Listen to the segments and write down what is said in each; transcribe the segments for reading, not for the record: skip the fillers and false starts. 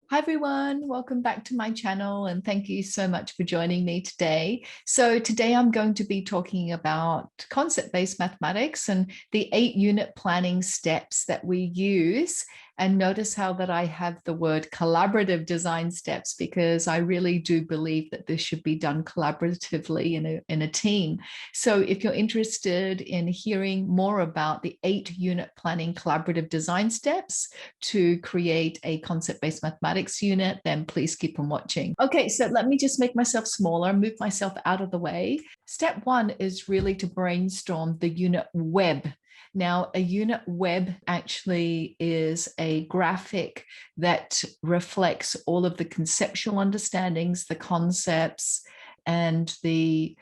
Hi everyone, welcome back to my channel and thank you so much for joining me today. So today I'm going to be talking about concept-based mathematics and the 8-unit planning steps that we use. And notice how that I have the word collaborative design steps because I really do believe that this should be done collaboratively in a team. So if you're interested in hearing more about the 8-unit planning collaborative design steps to create a concept-based mathematics unit, then please keep on watching. Okay, so let me just make myself smaller, move myself out of the way. Step one is really to brainstorm the unit web. Now, a unit web actually is a graphic that reflects all of the conceptual understandings, the concepts, and the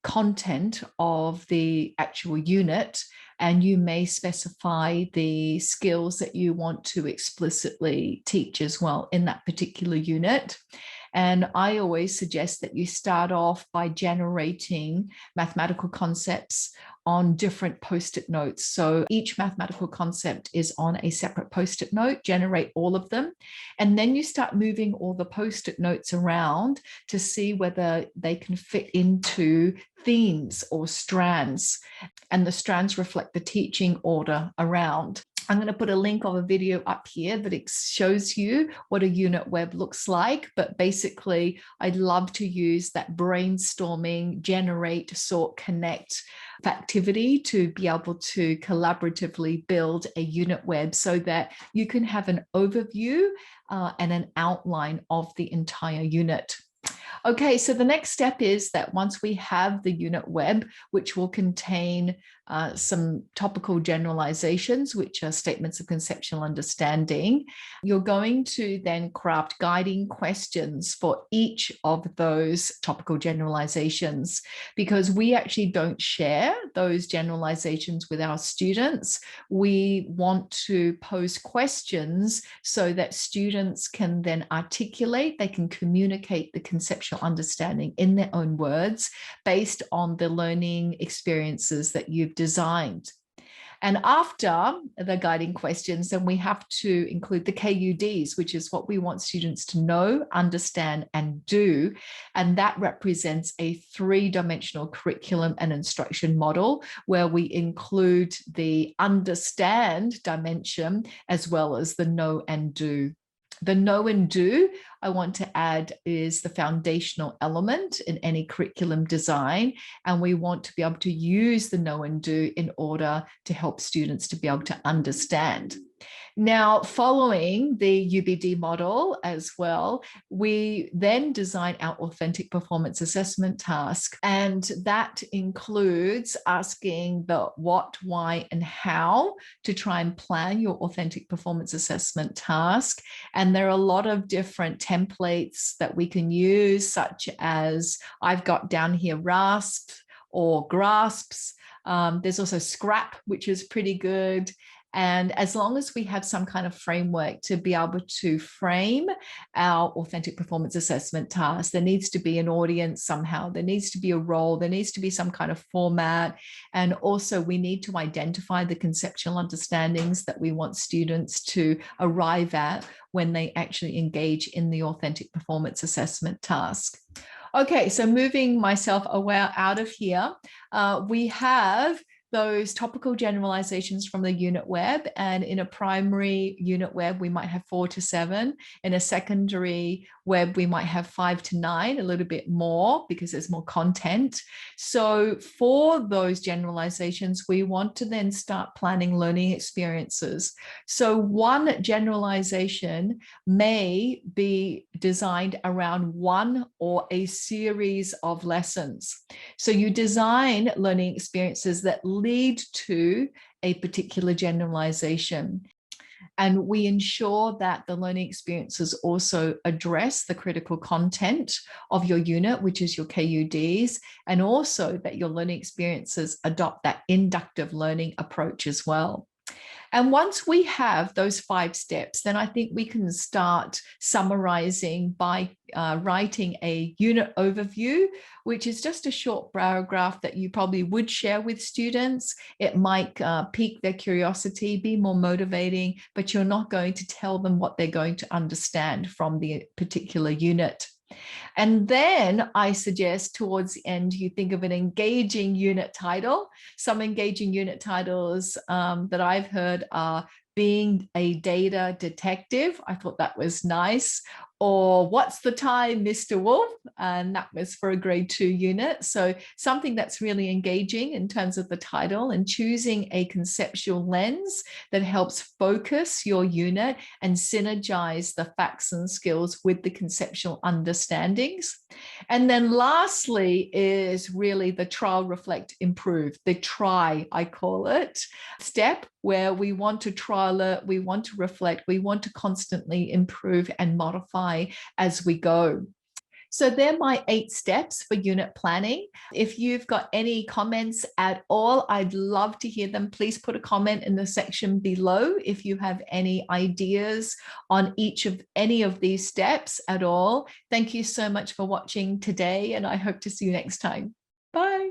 content of the actual unit. And you may specify the skills that you want to explicitly teach as well in that particular unit. And I always suggest that you start off by generating mathematical concepts on different post-it notes. So each mathematical concept is on a separate post-it note, generate all of them. And then you start moving all the post-it notes around to see whether they can fit into themes or strands. And the strands reflect the teaching order around. I'm going to put a link of a video up here that shows you what a unit web looks like. But basically, I'd love to use that brainstorming, generate, sort, connect activity to be able to collaboratively build a unit web so that you can have an overview and an outline of the entire unit. Okay, so the next step is that once we have the unit web, which will contain some topical generalizations, which are statements of conceptual understanding, you're going to then craft guiding questions for each of those topical generalizations, because we actually don't share those generalizations with our students. We want to pose questions so that students can then articulate, they can communicate the conceptual understanding in their own words based on the learning experiences that you've designed. And after the guiding questions, then we have to include the KUDs, which is what we want students to know, understand, and do. And that represents a 3-dimensional curriculum and instruction model where we include the understand dimension as well as the know and do. The know and do I want to add is the foundational element in any curriculum design. And we want to be able to use the know and do in order to help students to be able to understand. Now, following the UBD model as well, we then design our authentic performance assessment task. And that includes asking the what, why, and how to try and plan your authentic performance assessment task. And there are a lot of different templates that we can use, such as I've got down here RASP or GRASPs. There's also Scrap, which is pretty good. And as long as we have some kind of framework to be able to frame our authentic performance assessment task, there needs to be an audience somehow, there needs to be a role, there needs to be some kind of format. And also we need to identify the conceptual understandings that we want students to arrive at when they actually engage in the authentic performance assessment task. Okay, so moving myself away out of here, we have those topical generalizations from the unit web. And in a primary unit web, we might have 4 to 7. In a secondary web, we might have 5 to 9, a little bit more because there's more content. So for those generalizations, we want to then start planning learning experiences. So one generalization may be designed around one or a series of lessons. So you design learning experiences that lead to a particular generalization. And we ensure that the learning experiences also address the critical content of your unit, which is your KUDs, and also that your learning experiences adopt that inductive learning approach as well. And once we have those 5 steps, then I think we can start summarizing by writing a unit overview, which is just a short paragraph that you probably would share with students. It might pique their curiosity, be more motivating, but you're not going to tell them what they're going to understand from the particular unit. And then I suggest towards the end, you think of an engaging unit title. Some engaging unit titles that I've heard are Being a Data Detective. I thought that was nice. Or What's the Time, Mr. Wolf? And that was for a grade 2 unit. So something that's really engaging in terms of the title, and choosing a conceptual lens that helps focus your unit and synergize the facts and skills with the conceptual understandings. And then lastly is really the trial, reflect, improve, the try, I call it, step, where we want to trial it, we want to reflect, we want to constantly improve and modify as we go. So they're my 8 steps for unit planning. If you've got any comments at all, I'd love to hear them. Please put a comment in the section below if you have any ideas on any of these steps at all. Thank you so much for watching today, and I hope to see you next time. Bye.